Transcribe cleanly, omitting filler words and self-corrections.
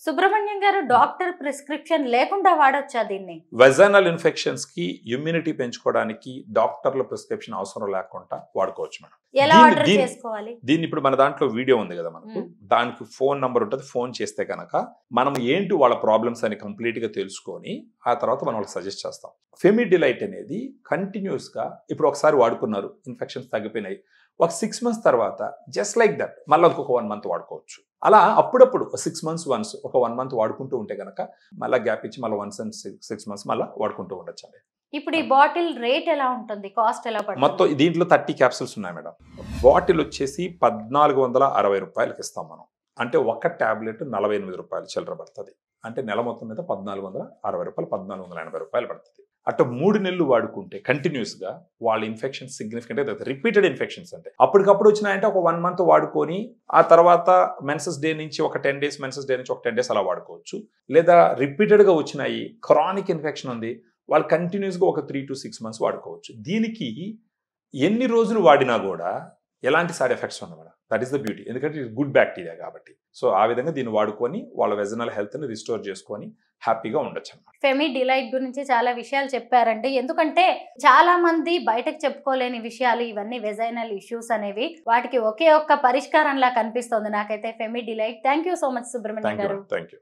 సుబ్రహ్మణ్యం గారు, doctor prescription లేకుండా వాడొచ్చా దీన్ని? వెజైనల్ ఇన్ఫెక్షన్స్ కి ఇమ్యూనిటీ పెంచుకోవడానికి డాక్టర్ల ప్రిస్క్రిప్షన్ అవసరం లేకుండా వాడుకోవచ్చు మేడం. ఎలా ఆర్డర్ చేసుకోవాలి? దీన్ని ఇప్పుడు మన దాంట్లో వీడియో ఉంది కదా మనకు, దానికి ఫోన్ నంబర్ ఉంటుంది. ఫోన్ చేస్తే కనుక మనం ఏంటి వాళ్ళ ప్రాబ్లమ్స్ అని కంప్లీట్ గా తెలుసుకొని ఆ తర్వాత మనం వాళ్ళకి సజెస్ట్ చేస్తాం. ఫెమిడిలైట్ అనేది కంటిన్యూస్ గా ఇప్పుడు ఒకసారి వాడుకున్నారు, ఇన్ఫెక్షన్స్ తగ్గిపోయినాయి, ఒక 6 months తర్వాత జస్ట్ లైక్ దట్ మళ్ళీ ఒక 1 month వాడుకోవచ్చు. అలా అప్పుడప్పుడు 6 months వన్స్ ఒక 1 month వాడుకుంటూ ఉంటే కనుక మళ్ళీ గ్యాప్ ఇచ్చి మళ్ళీ 6 months మళ్ళీ వాడుకుంటూ ఉండొచ్చు. ఇప్పుడు ఈ బాటిల్ రేట్ ఎలా ఉంటుంది, కాస్ట్ ఎలా పడుతుంది? మొత్తం దీంట్లో 30 క్యాప్సూల్స్ ఉన్నాయి మేడం. బాటిల్ వచ్చేసి 1460 రూపాయలకి ఇస్తాం మనం. అంటే ఒక టాబ్లెట్ 48 రూపాయలు చిల్లర పడుతుంది. అంటే నెల మొత్తం మీద 1460 రూపాయలు, 1480 రూపాయలు పడుతుంది. అటు 3 నెలలు వాడుకుంటే కంటిన్యూస్ గా వాళ్ళ ఇన్ఫెక్షన్ సిగ్నిఫికెంట్ రిపీటెడ్ ఇన్ఫెక్షన్స్ అంటే అప్పటికప్పుడు వచ్చినాయంటే ఒక 1 month వాడుకొని ఆ తర్వాత మెన్సెస్ డే నుంచి ఒక 10 days, మెన్సెస్ డే నుంచి ఒక 10 days అలా వాడుకోవచ్చు. లేదా రిపీటెడ్ గా వచ్చినాయి, క్రానిక్ ఇన్ఫెక్షన్ ఉంది, వాళ్ళు కంటిన్యూస్ గా ఒక 3 to 6 months వాడుకోవచ్చు. దీనికి ఎన్ని రోజులు వాడినా కూడా ఎలాంటి సైడ్ ఎఫెక్ట్స్ ఉండవు madam. That is the beauty, ఎందుకంటే ఇది గుడ్ బ్యాక్టీరియా కాబట్టి. సో ఆ విధంగా దీన్ని వాడుకొని వాళ్ళ వెజనల్ హెల్త్ ని రిస్టోర్ చేసుకొని హ్యాపీగా ఉండొచ్చు అన్నమాట. ఫెమిడిలైట్ గురించి చాలా విషయాలు చెప్పారండి. ఎందుకంటే చాలా మంది బయటకు చెప్పుకోలేని విషయాలు ఇవన్నీ, వెజైనల్ ఇష్యూస్ అనేవి, వాటికి ఒకే ఒక్క పరిష్కారంలా కనిపిస్తుంది నాకైతే ఫెమిడిలైట్. Thank you so much Subrahmanyam garu. Thank you.